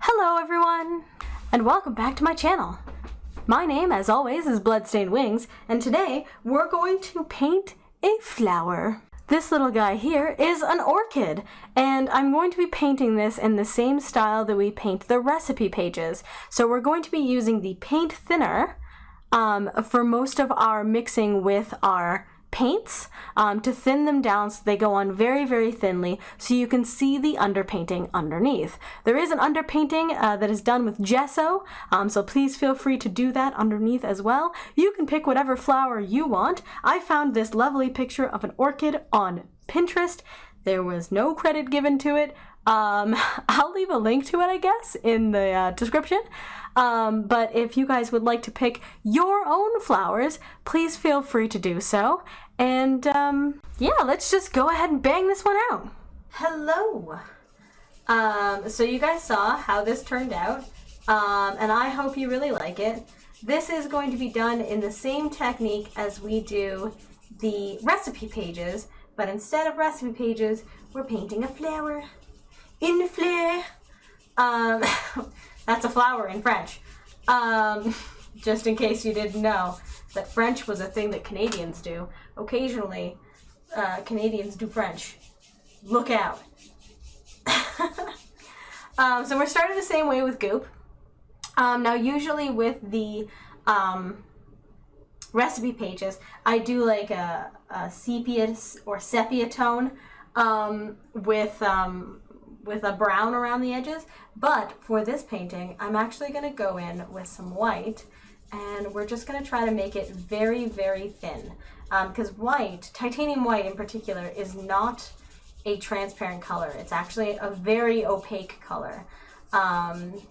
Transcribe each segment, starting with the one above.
Hello everyone, and welcome back to my channel. My name, as always, is Bloodstained Wings, and today we're going to paint a flower. This little guy here is an orchid, and I'm going to be painting this in the same style that we paint the recipe pages. So we're going to be using the paint thinner for most of our mixing with our paints to thin them down so they go on very, very thinly so you can see the underpainting underneath. There is an underpainting that is done with gesso, so please feel free to do that underneath as well. You can pick whatever flower you want. I found this lovely picture of an orchid on Pinterest. There was no credit given to it. I'll leave a link to it, I guess, in the description. But if you guys would like to pick your own flowers, please feel free to do so. And yeah, let's just go ahead and bang this one out. Hello. So you guys saw how this turned out, and I hope you really like it. This is going to be done in the same technique as we do the recipe pages, but instead of recipe pages, we're painting a flower. Une fleur. That's a flower in French. Just in case you didn't know that French was a thing that Canadians do. Occasionally, Canadians do French. Look out. So we're starting the same way with goop. Now usually with the recipe pages, I do like a sepia or sepia tone with a brown around the edges, but for this painting I'm actually going to go in with some white, and we're just going to try to make it very, very thin, because white, titanium white in particular, is not a transparent color. It's actually a very opaque color, and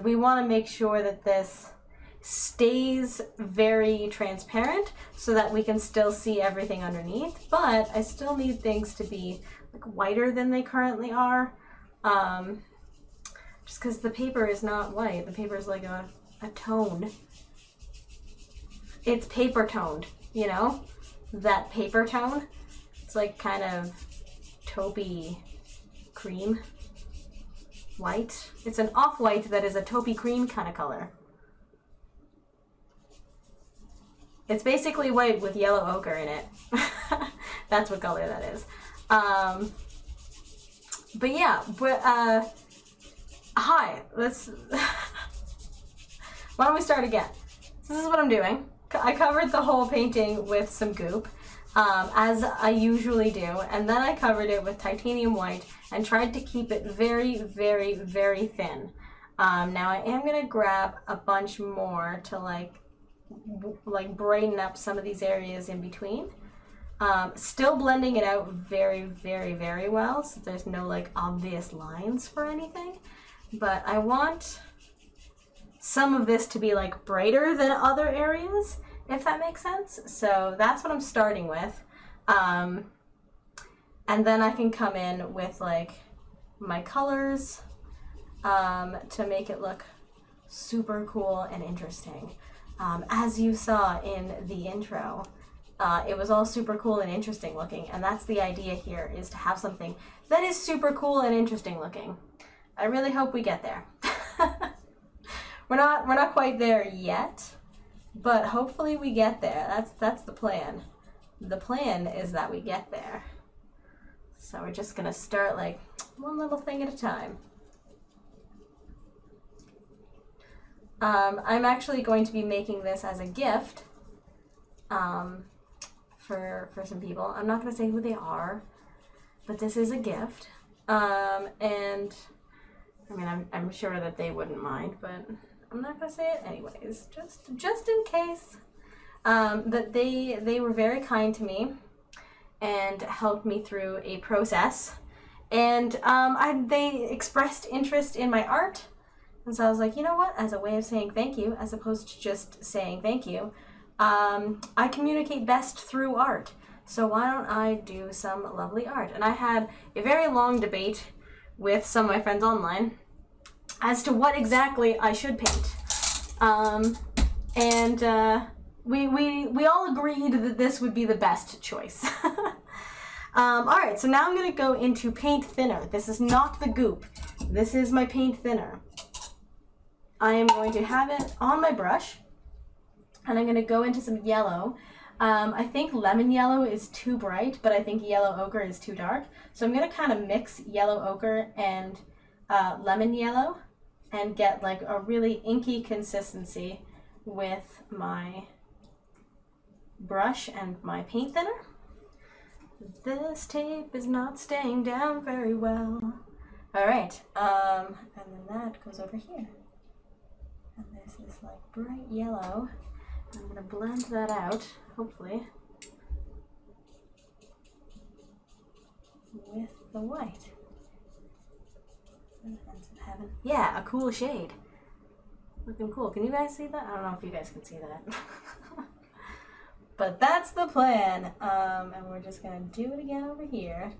we want to make sure that this stays very transparent so that we can still see everything underneath, but I still need things to be like whiter than they currently are, just because the paper is not white. The paper is like a tone. It's paper toned, you know, that paper tone. It's like kind of taupey cream white. It's an off-white that is a taupey cream kind of color. It's basically white with yellow ochre in it. That's what color that is. But yeah, hi, let's, why don't we start again? So this is what I'm doing. I covered the whole painting with some goop, as I usually do, and then I covered it with titanium white and tried to keep it very, very, very thin. Now I am gonna grab a bunch more to like brighten up some of these areas in between. Still blending it out very, very, very well, so there's no like obvious lines for anything. But I want some of this to be like brighter than other areas, if that makes sense. So that's what I'm starting with. And then I can come in with like my colors to make it look super cool and interesting. As you saw in the intro, it was all super cool and interesting looking, and that's the idea here, is to have something that is super cool and interesting looking. I really hope we get there. We're not quite there yet, but hopefully we get there. That's the plan. The plan is that we get there. So we're just gonna start like one little thing at a time. I'm actually going to be making this as a gift for some people. I'm not going to say who they are, but this is a gift. And I mean, I'm sure that they wouldn't mind, but I'm not going to say it anyways, just in case. That they were very kind to me and helped me through a process, and they expressed interest in my art. And so I was like, you know what, as a way of saying thank you, as opposed to just saying thank you, I communicate best through art. So why don't I do some lovely art? And I had a very long debate with some of my friends online as to what exactly I should paint. We all agreed that this would be the best choice. Alright, so now I'm going to go into paint thinner. This is not the goop. this is my paint thinner. I am going to have it on my brush, and I'm going to go into some yellow. I think lemon yellow is too bright, but I think yellow ochre is too dark. So I'm going to kind of mix yellow ochre and lemon yellow and get like a really inky consistency with my brush and my paint thinner. This tape is not staying down very well. All right, and then that goes over here. And this is like bright yellow. I'm gonna blend that out, hopefully, with the white. Heaven. Yeah, a cool shade. Looking cool. Can you guys see that? I don't know if you guys can see that. But that's the plan. And we're just gonna do it again over here.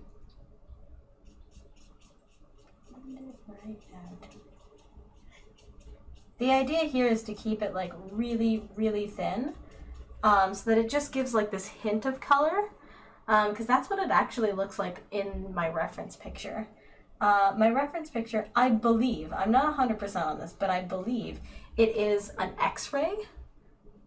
Blend it right out. The idea here is to keep it like really, really thin, so that it just gives like this hint of color, because that's what it actually looks like in my reference picture. My reference picture, I believe, I'm not 100% on this, but I believe it is an X-ray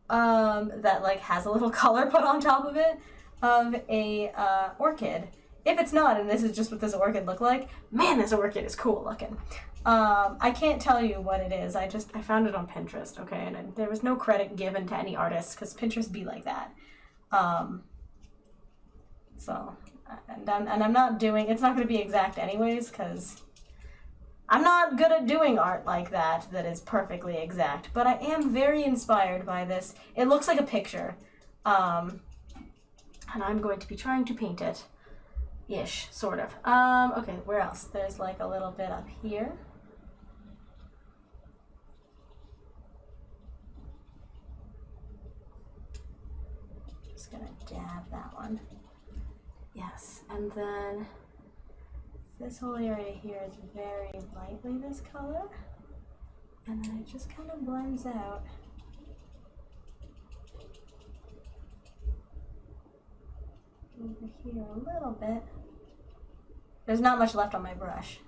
that like has a little color put on top of it of a orchid. If it's not, and this is just what this orchid looked like, man, this orchid is cool looking. I can't tell you what it is. I found it on Pinterest, okay? And there was no credit given to any artists because Pinterest be like that. And I'm not doing, it's not going to be exact anyways because I'm not good at doing art like that is perfectly exact. But I am very inspired by this. It looks like a picture. And I'm going to be trying to paint it. Ish, sort of. Okay, where else? There's like a little bit up here. Just gonna dab that one. Yes, and then this whole area here is very lightly this color, and then it just kind of blends out. Over here a little bit. There's not much left on my brush.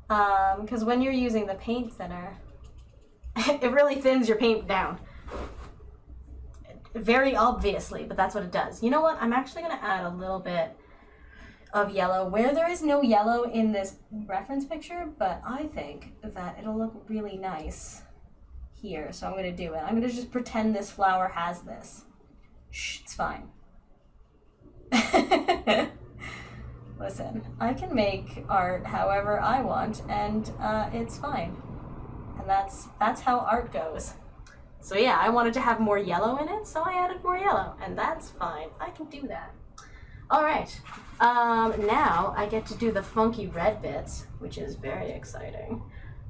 Because when you're using the paint thinner, it really thins your paint down. Very obviously, but that's what it does. You know what? I'm actually going to add a little bit of yellow where there is no yellow in this reference picture, but I think that it'll look really nice here. So I'm going to do it. I'm going to just pretend this flower has this. Shh, it's fine. Listen, I can make art however I want, and it's fine. And that's how art goes. So yeah, I wanted to have more yellow in it, so I added more yellow, and that's fine. I can do that. All right, now I get to do the funky red bits, which is very exciting.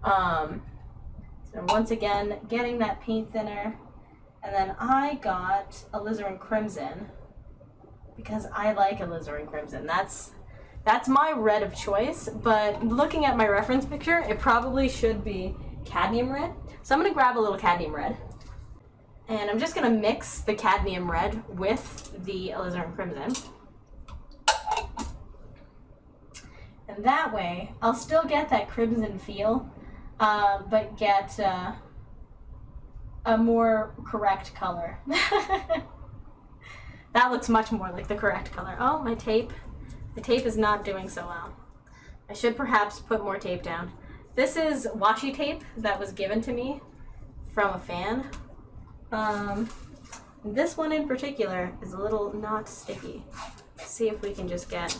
So once again, getting that paint thinner, and then I got alizarin crimson because I like alizarin crimson. That's my red of choice, but looking at my reference picture, it probably should be cadmium red. So I'm gonna grab a little cadmium red. And I'm just going to mix the cadmium red with the alizarin crimson. And that way, I'll still get that crimson feel, but get a more correct color. That looks much more like the correct color. Oh, my tape. The tape is not doing so well. I should perhaps put more tape down. This is washi tape that was given to me from a fan. This one in particular is a little not sticky. Let's see if we can just get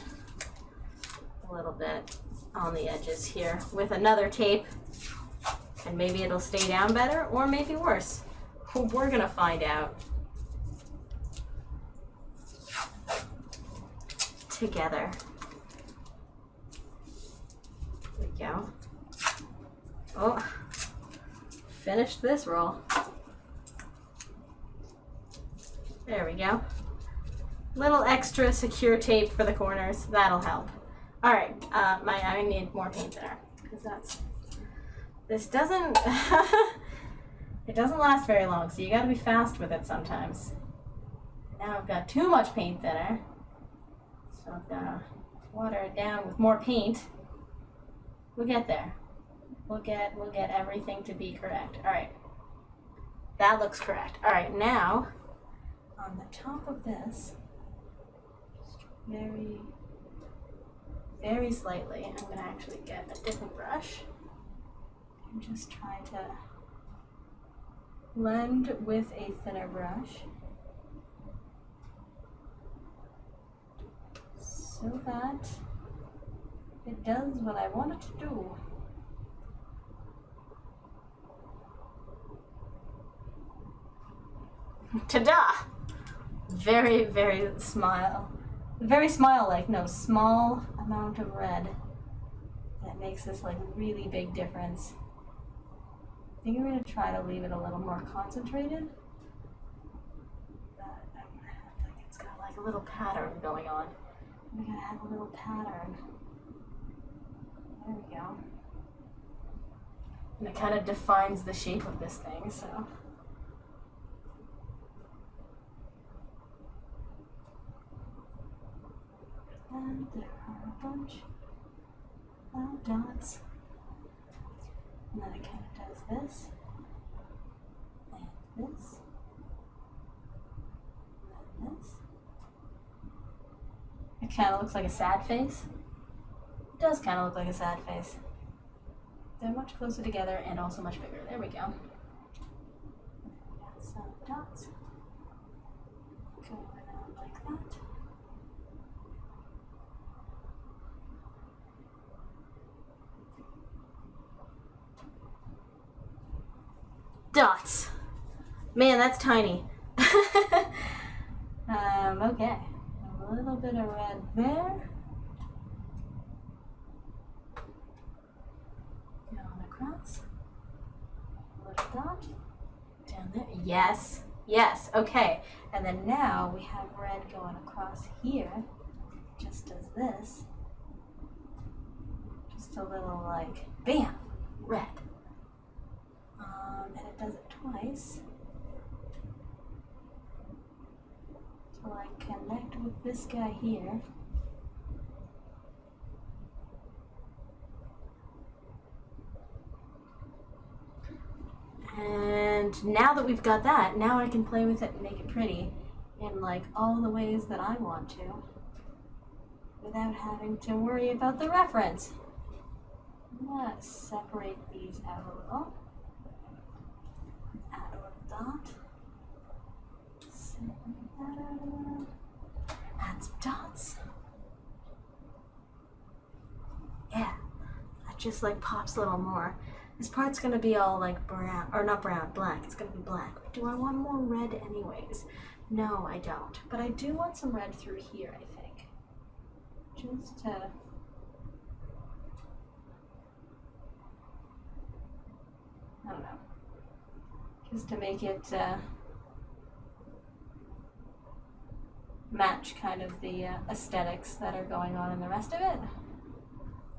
a little bit on the edges here with another tape, and maybe it'll stay down better or maybe worse. We're gonna find out together. There we go. Oh, finished this roll. There we go. Little extra secure tape for the corners. That'll help. All right, I need more paint thinner because this doesn't, it doesn't last very long, so you gotta be fast with it sometimes. Now I've got too much paint thinner, so I've gotta water it down with more paint. We'll get there. We'll get everything to be correct. All right. That looks correct. All right, now on the top of this, just very, very slightly, I'm going to actually get a different brush and just try to blend with a thinner brush so that it does what I want it to do. Ta-da! Very, very smile-like, no, small amount of red. That makes this like really big difference. I think I'm going to try to leave it a little more concentrated. But I'm going to have like, it's got like a little pattern going on. I'm going to have a little pattern. There we go. And it kind of defines the shape of this thing, so. And there are a bunch of dots. And then it kind of does this, and this, and this. It kind of looks like a sad face. It does kind of look like a sad face. They're much closer together and also much bigger. There we go. Got some dots going on like that. Dots. Man, that's tiny. Okay. A little bit of red there. Going across. A little dot. Down there. Yes. Yes. Okay. And then now we have red going across here. Just as this. Just a little like, bam, red. And it does it twice. So I connect with this guy here. And now that we've got that, now I can play with it and make it pretty in like all the ways that I want to without having to worry about the reference. I'm gonna separate these out a little. Add a little dot. Separate that out a little. Add some dots. Yeah, that just like pops a little more. This part's gonna be all like brown, or not brown, black. It's gonna be black. But do I want more red anyways? No, I don't. But I do want some red through here, I think. Just to... I don't know. Just to make it match kind of the aesthetics that are going on in the rest of it,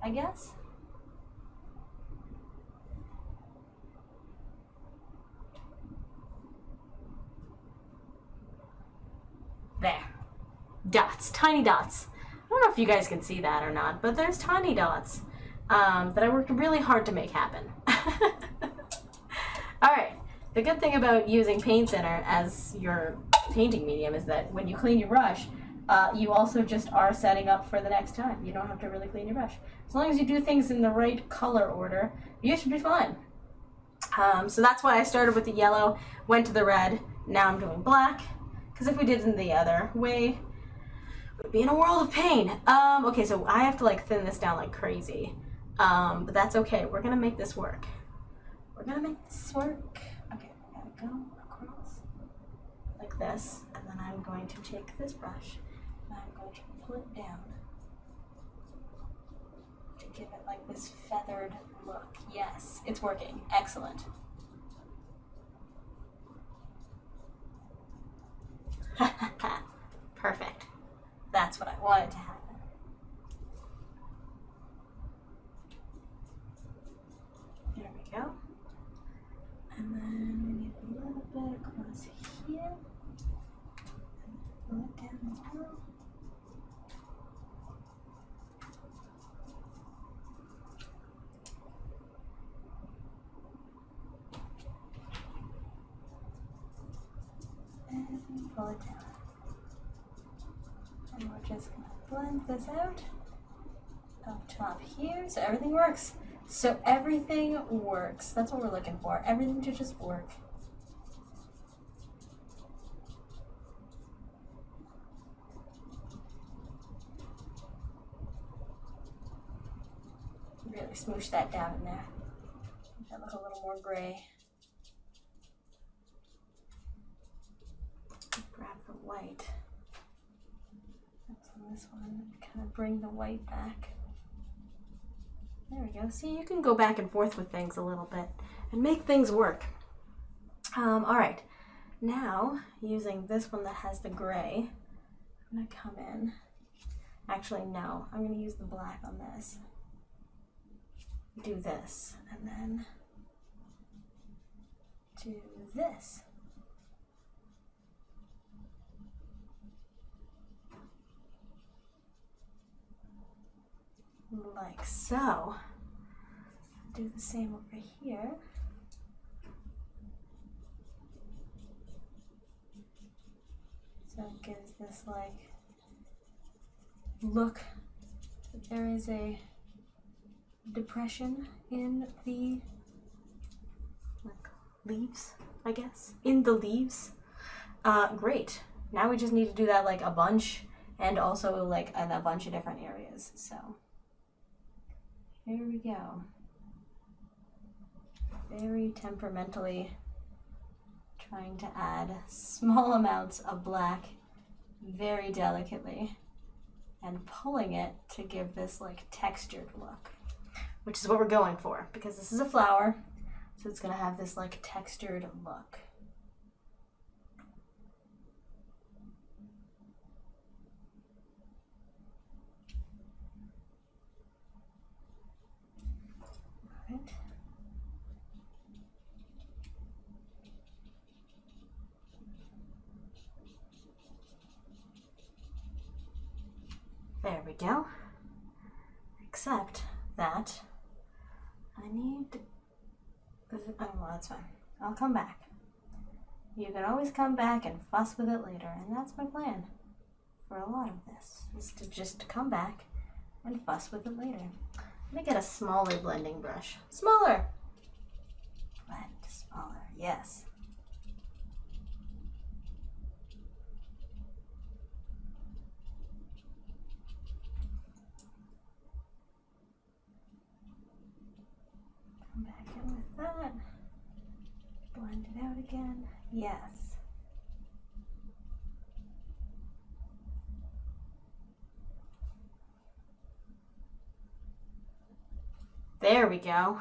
I guess. There. Dots. Tiny dots. I don't know if you guys can see that or not, but there's tiny dots that I worked really hard to make happen. Alright. The good thing about using paint thinner as your painting medium is that when you clean your brush, you also just are setting up for the next time. You don't have to really clean your brush. As long as you do things in the right color order, you should be fine. So that's why I started with the yellow, went to the red, now I'm doing black. Because if we did it the other way, we'd be in a world of pain. Okay, so I have to like thin this down like crazy. But that's okay. We're going to make this work. We're going to make this work. Okay, we're going to go across like this. And then I'm going to take this brush and I'm going to pull it down to give it like this feathered look. Yes, it's working. Excellent. Perfect. That's what I wanted to happen. There we go. And then we need a little bit across here. And pull it down as well. pull it down. And we're just going to blend this out up top here so everything works. So everything works. That's what we're looking for. Everything to just work. Really smoosh that down in there. Make that look a little more gray. Grab the white. That's on this one. Kind of bring the white back. There we go. See, you can go back and forth with things a little bit and make things work. All right. Now, using this one that has the gray, I'm going to come in. Actually, no. I'm going to use the black on this. Do this, and then do this. Like so. Do the same over here. So it gives this like look that there is a depression in the like leaves, I guess. In the leaves. Great. Now we just need to do that like a bunch and also like in a bunch of different areas. So here we go. Very temperamentally trying to add small amounts of black very delicately and pulling it to give this like textured look, which is what we're going for because this is a flower, so it's going to have this like textured look. All right. There we go. Except that I need, oh well, that's fine. I'll come back. You can always come back and fuss with it later, and that's my plan for a lot of this, is to just come back and fuss with it later. I'm gonna get a smaller blending brush. Smaller! Blend smaller, yes. Come back in with that. Blend it out again. Yes. There we go.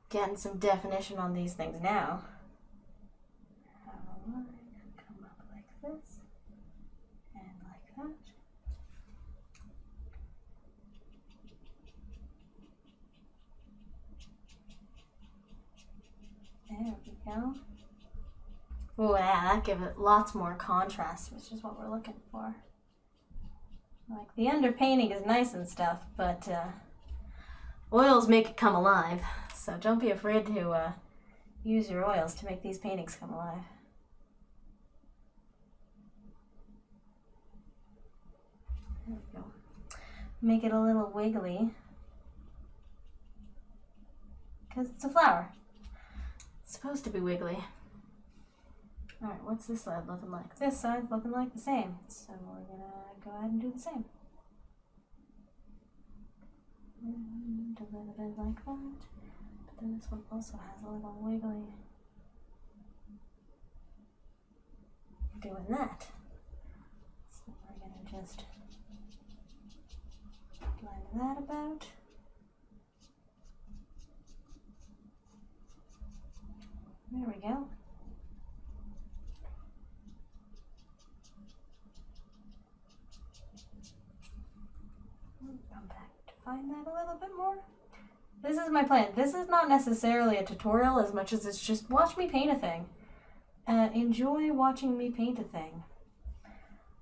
Getting some definition on these things now. Have a line come up like this and like that. There we go. Oh yeah, that gives it lots more contrast, which is what we're looking for. Like the underpainting is nice and stuff, but oils make it come alive. So don't be afraid to use your oils to make these paintings come alive. There we go. Make it a little wiggly, because it's a flower. It's supposed to be wiggly. Alright, what's this side looking like? This side's looking like the same. So we're gonna go ahead and do the same. And a little bit like that. But then this one also has a little wiggly. Doing that. So we're gonna just blend that about. There we go. Come back to find that a little bit more. This is my plan. This is not necessarily a tutorial as much as it's just watch me paint a thing. Enjoy watching me paint a thing.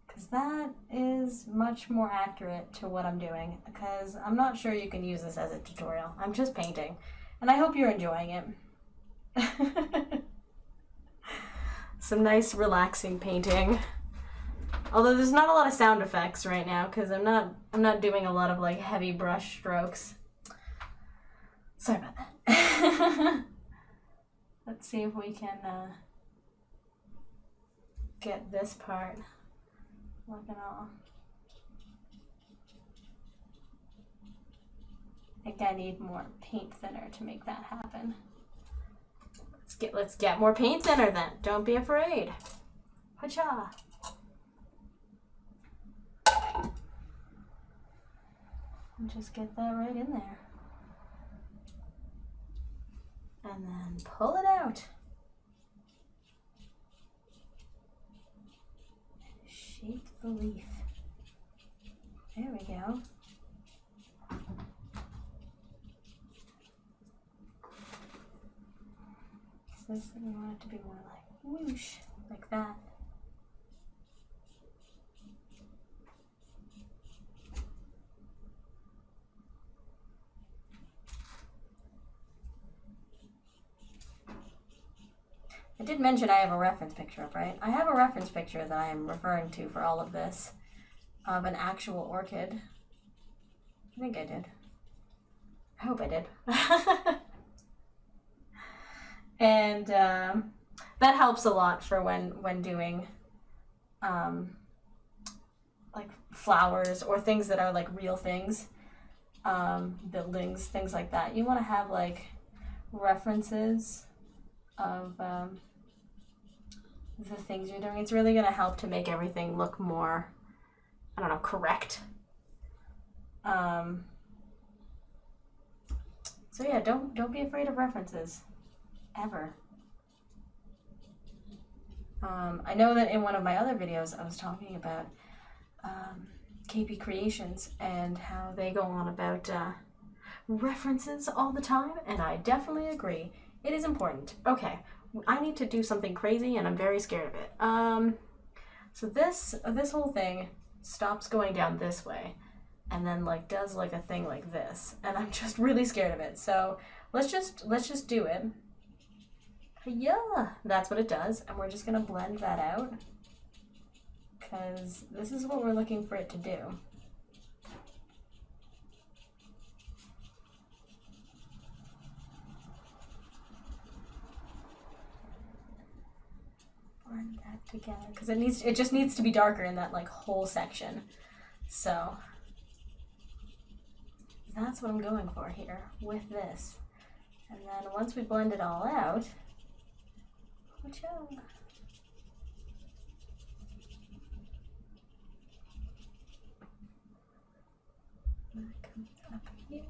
Because that is much more accurate to what I'm doing. Because I'm not sure you can use this as a tutorial. I'm just painting. And I hope you're enjoying it. some nice relaxing painting. Although there's not a lot of sound effects right now because I'm not doing a lot of like heavy brush strokes. Sorry about that. Let's see if we can get this part looking all. I think I need more paint thinner to make that happen. Let's get more paint thinner then. Don't be afraid. Hacha. And just get that right in there. And then pull it out. Shape the leaf. There we go. This we want it to be more like whoosh, like that. I did mention I have a reference picture up, right? I have a reference picture that I am referring to for all of this of an actual orchid. I think I did. I hope I did. And that helps a lot for when doing like flowers or things that are like real things, buildings, things like that. You want to have like references of the things you're doing. It's really going to help to make everything look more, I don't know, correct. So yeah, don't be afraid of references. Ever. I know that in one of my other videos I was talking about KP Creations and how they go on about references all the time, and I definitely agree. It is important. Okay, I need to do something crazy and I'm very scared of it. So this whole thing stops going down this way and then like does like a thing like this, and I'm just really scared of it. So let's just do it. Yeah, that's what it does, and we're just gonna blend that out because this is what we're looking for it to do. Blend that together because it just needs to be darker in that like whole section. So that's what I'm going for here with this, and then once we blend it all out. Up here.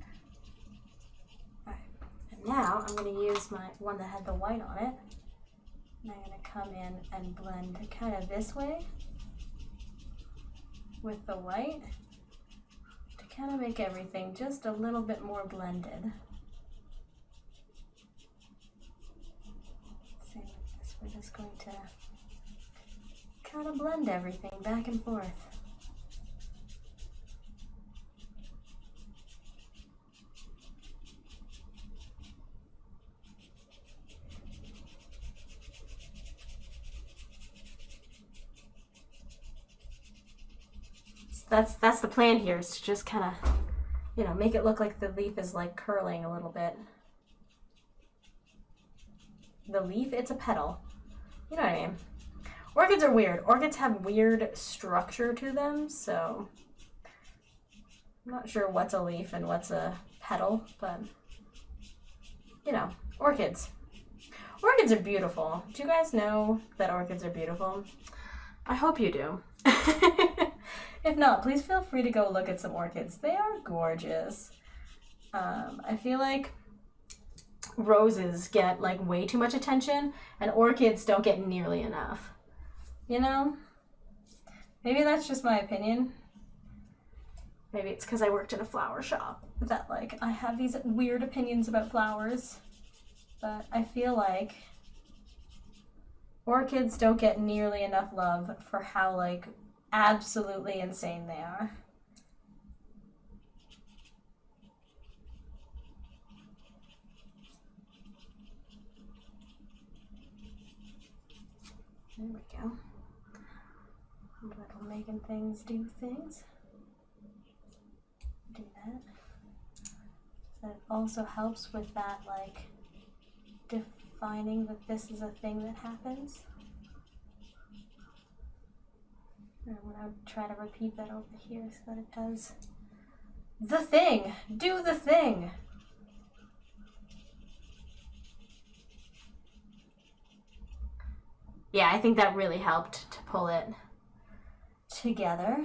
Alright, and now I'm going to use my one that had the white on it. And I'm going to come in and blend kind of this way with the white to kind of make everything just a little bit more blended. We're just going to kind of blend everything back and forth. So that's the plan here, is to just kind of, you know, make it look like the leaf is like curling a little bit. The leaf, it's a petal. You know what I mean? Orchids are weird. Orchids have weird structure to them, so I'm not sure what's a leaf and what's a petal, but you know, orchids. Orchids are beautiful. Do you guys know that orchids are beautiful? I hope you do. If not, please feel free to go look at some orchids. They are gorgeous. I feel like roses get like way too much attention and orchids don't get nearly enough. You know? Maybe that's just my opinion. Maybe it's because I worked in a flower shop that like I have these weird opinions about flowers. But I feel like orchids don't get nearly enough love for how like absolutely insane they are. There we go. A little making things do things. Do that. So it also helps with that, like, defining that this is a thing that happens. And I'm going to try to repeat that over here so that it does the thing. Do the thing. Yeah, I think that really helped to pull it together.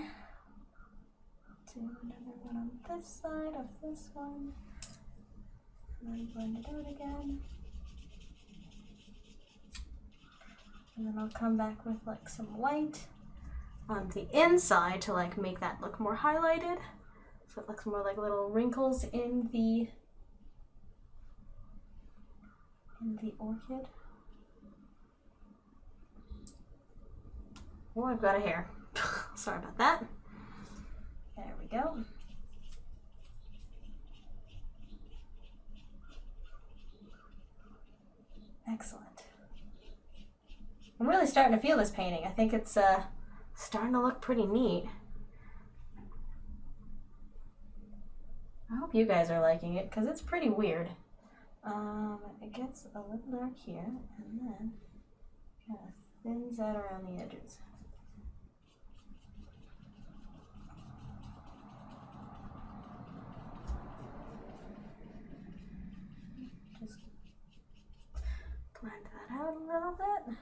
Do another one on this side of this one. And then blend it out again. And then I'll come back with like some white on the inside to like make that look more highlighted. So it looks more like little wrinkles in the orchid. Oh, I've got a hair. Sorry about that. There we go. Excellent. I'm really starting to feel this painting. I think it's starting to look pretty neat. I hope you guys are liking it because it's pretty weird. It gets a little dark here and then kind of thins out around the edges. Just blend that out a little bit.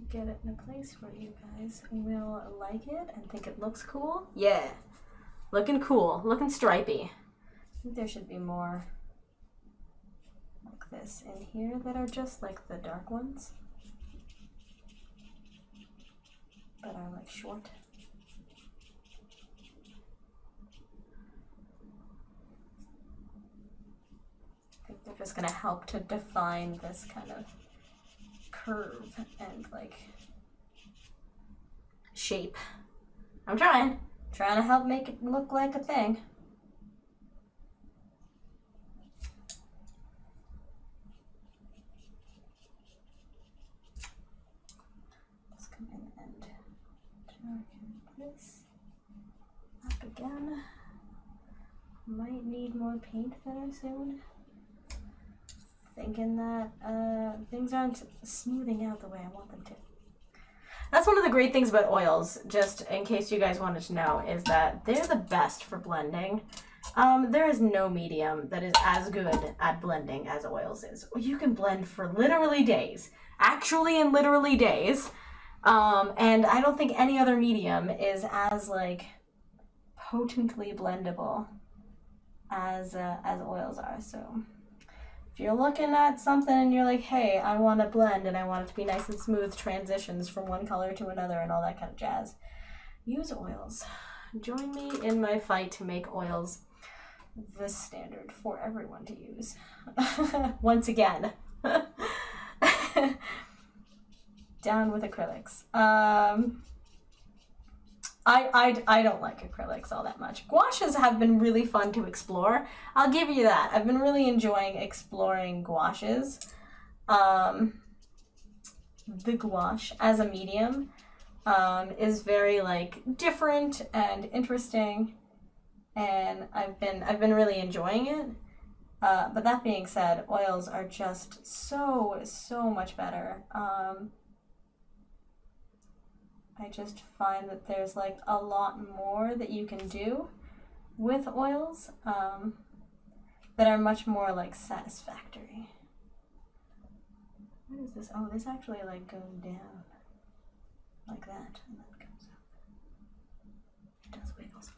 Get it in a place where you guys will like it and think it looks cool. Yeah, looking cool, looking stripy. I think there should be more like this in here that are just like the dark ones, but are like short. I think they're just gonna help to define this kind of curve and like shape. I'm trying to help make it look like a thing. Let's come in and darken this up again. Might need more paint thinner soon. Thinking that things aren't smoothing out the way I want them to. That's one of the great things about oils, just in case you guys wanted to know, is that they're the best for blending. There is no medium that is as good at blending as oils is. You can blend for literally days, actually in literally days, and I don't think any other medium is as like potently blendable as oils are. So if you're looking at something and you're like, hey, I want to blend and I want it to be nice and smooth transitions from one color to another and all that kind of jazz, use oils. Join me in my fight to make oils the standard for everyone to use. Once again. Down with acrylics. I don't like acrylics all that much. Gouaches have been really fun to explore. I'll give you that. I've been really enjoying exploring gouaches. The gouache as a medium is very like different and interesting, and I've been really enjoying it. But that being said, oils are just so much better. I just find that there's like a lot more that you can do with oils that are much more like satisfactory. What is this? Oh, this actually like goes down like that and then comes up. It does wiggles.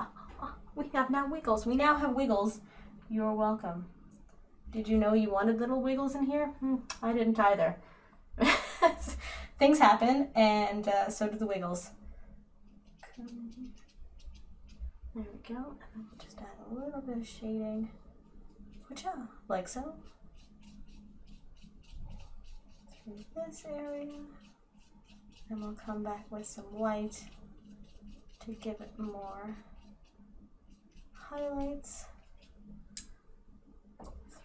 We have now wiggles. We now have wiggles. You're welcome. Did you know you wanted little wiggles in here? I didn't either. Things happen, and so do the wiggles. There we go. And then we'll just add a little bit of shading. Whatcha? Like so. Through this area. And we'll come back with some white to give it more highlights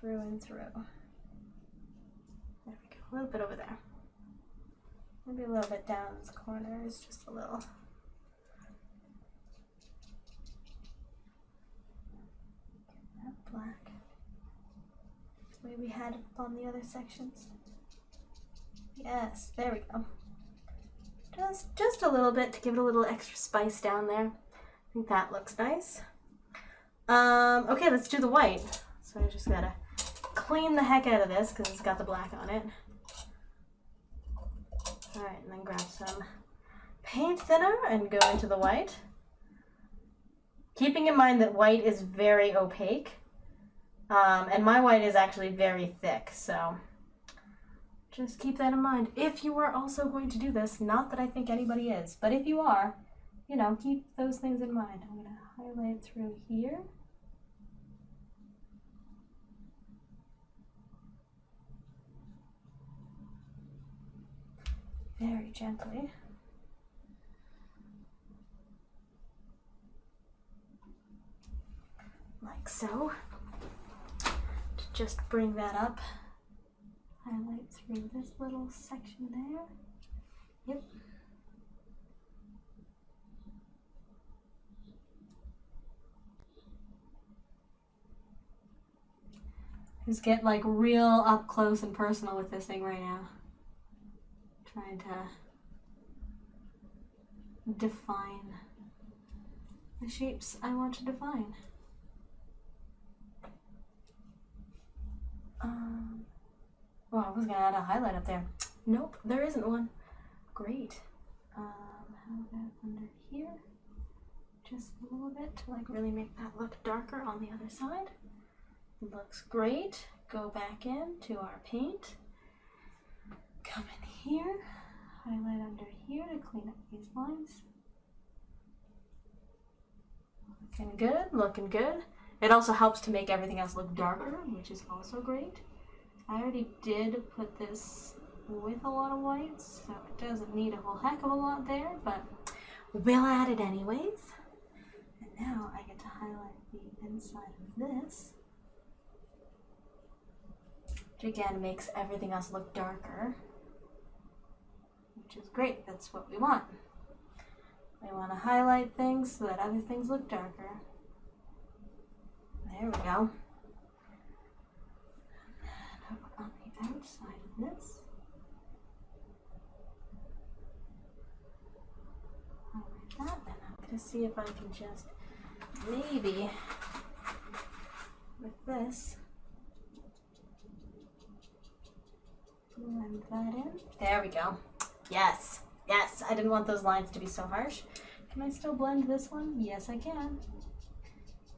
through and through. There we go. A little bit over there. Maybe a little bit down this corner is just a little. That black. The way we had it on the other sections. Yes, there we go. Just a little bit to give it a little extra spice down there. I think that looks nice. Okay, let's do the white. So I just gotta clean the heck out of this because it's got the black on it. Alright, and then grab some paint thinner and go into the white. Keeping in mind that white is very opaque. And my white is actually very thick, so just keep that in mind. If you are also going to do this, not that I think anybody is, but if you are, you know, keep those things in mind. I'm going to highlight through here. Very gently. Like so. To just bring that up. Highlight through this little section there. Yep. Just get like real up close and personal with this thing right now. Trying to define the shapes I want to define. Oh, I was gonna add a highlight up there. Nope, there isn't one. Great. How about under here? Just a little bit to like really make that look darker on the other side. Looks great. Go back in to our paint. Come in here. Highlight under here to clean up these lines. Looking good, looking good. It also helps to make everything else look darker, which is also great. I already did put this with a lot of whites, so it doesn't need a whole heck of a lot there, but we'll add it anyways. And now I get to highlight the inside of this, which again makes everything else look darker, which is great. That's what we want. We want to highlight things so that other things look darker. There we go. On the outside of this, highlight that, and I'm going to see if I can just maybe with this blend that in. There we go. Yes, yes, I didn't want those lines to be so harsh. Can I still blend this one? Yes, I can.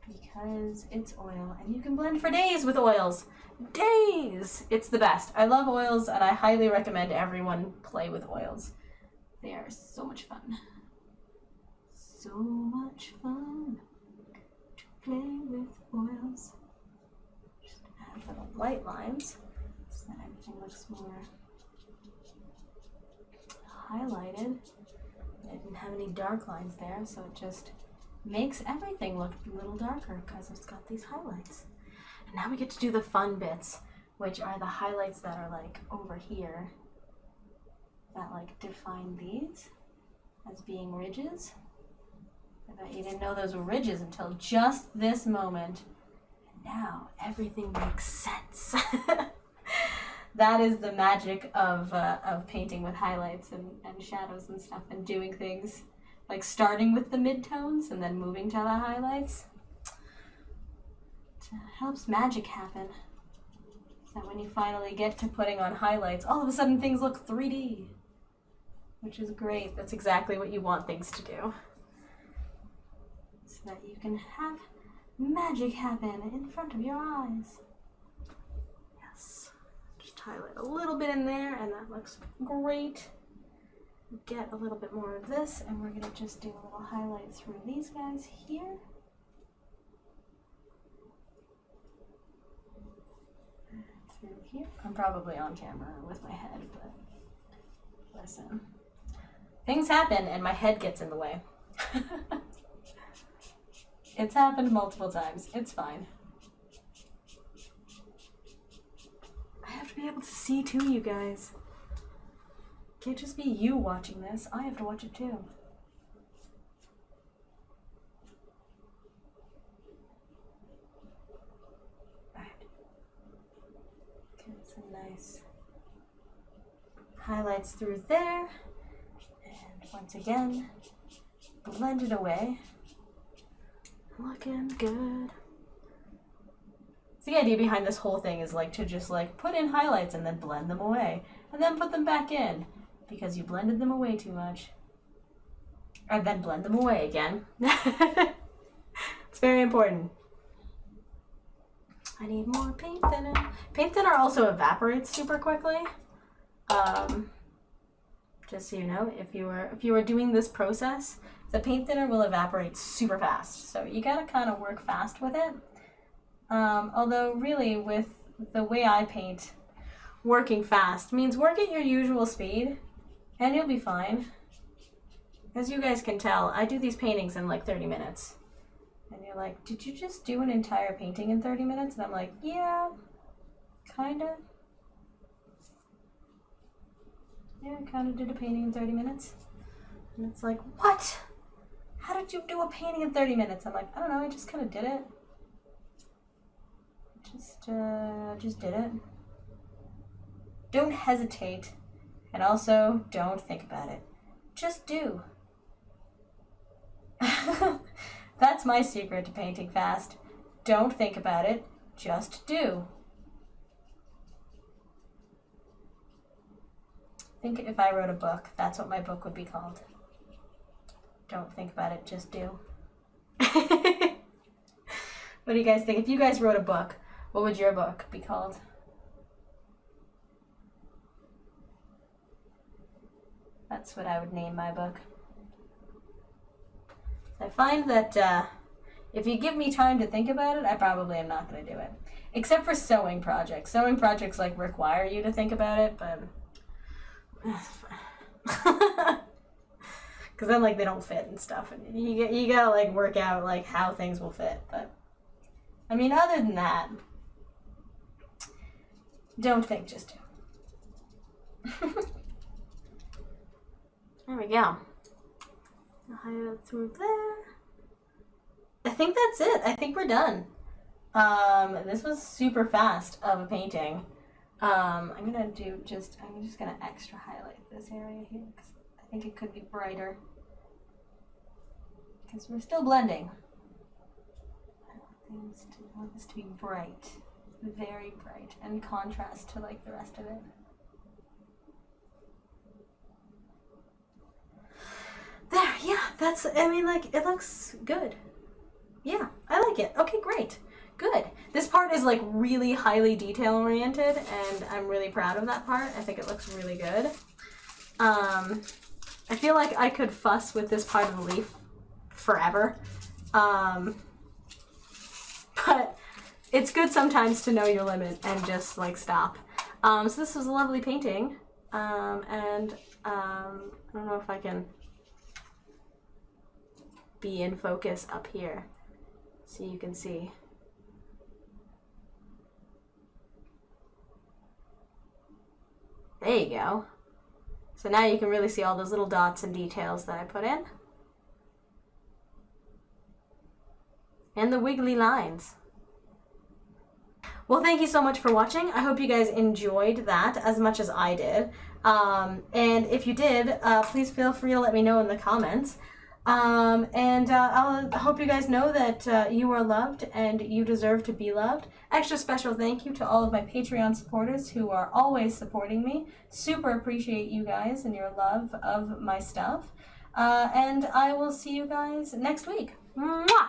Because it's oil, and you can blend for days with oils. Days! It's the best. I love oils, and I highly recommend everyone play with oils. They are so much fun. So much fun to play with oils. Just add little white lines so that everything looks more highlighted. I didn't have any dark lines there, so it just makes everything look a little darker because it's got these highlights. And now we get to do the fun bits, which are the highlights that are like over here that like define these as being ridges. I bet you didn't know those were ridges until just this moment. And now everything makes sense. That is the magic of painting with highlights and shadows and stuff, and doing things like starting with the midtones and then moving to the highlights. It helps magic happen. So that when you finally get to putting on highlights, all of a sudden things look 3D, which is great. That's exactly what you want things to do. So that you can have magic happen in front of your eyes. Yes. Just highlight a little bit in there, and that looks great. Get a little bit more of this, and we're going to just do a little highlight through these guys here. Through here. I'm probably on camera with my head, but listen. Things happen and my head gets in the way. It's happened multiple times. It's fine. I have to be able to see too, you guys. Can't just be you watching this. I have to watch it too. Alright. Get some nice highlights through there. And once again, blend it away. Looking good. So the idea behind this whole thing is like to just like put in highlights and then blend them away. And then put them back in. Because you blended them away too much. And then blend them away again. It's very important. I need more paint thinner. Paint thinner also evaporates super quickly. Just so you know, if you were doing this process, the paint thinner will evaporate super fast. So you gotta kind of work fast with it. Although really with the way I paint, working fast means work at your usual speed and you'll be fine. As you guys can tell, I do these paintings in like 30 minutes. And you're like, did you just do an entire painting in 30 minutes? And I'm like, yeah, kinda. Yeah, I kinda did a painting in 30 minutes. And it's like, what? How did you do a painting in 30 minutes? I'm like, I don't know, I just kinda did it. Just did it. Don't hesitate. And also, don't think about it. Just do. That's my secret to painting fast. Don't think about it. Just do. I think if I wrote a book, that's what my book would be called. Don't think about it. Just do. What do you guys think? If you guys wrote a book, what would your book be called? That's what I would name my book. I find that if you give me time to think about it, I probably am not going to do it. Except for sewing projects. Sewing projects like require you to think about it, but because then like they don't fit and stuff, and you gotta like work out like how things will fit. But I mean, other than that, don't think, just do. There we go. I'll highlight through there. I think that's it. I think we're done. This was super fast of a painting. I'm just gonna extra highlight this area here because I think it could be brighter. Because we're still blending. I want this to be bright. Very bright and contrast to like the rest of it. There, yeah, that's, I mean, like, it looks good. Yeah, I like it. Okay, great. Good. This part is, like, really highly detail-oriented, and I'm really proud of that part. I think it looks really good. I feel like I could fuss with this part of the leaf forever. But it's good sometimes to know your limit and just, like, stop. So this was a lovely painting, and I don't know if I can be in focus up here so you can see. There you go. So now you can really see all those little dots and details that I put in. And the wiggly lines. Well, thank you so much for watching. I hope you guys enjoyed that as much as I did. And if you did, please feel free to let me know in the comments. I hope you guys know that you are loved and you deserve to be loved. Extra special thank you to all of my Patreon supporters who are always supporting me. Super appreciate you guys and your love of my stuff. And I will see you guys next week. Mwah!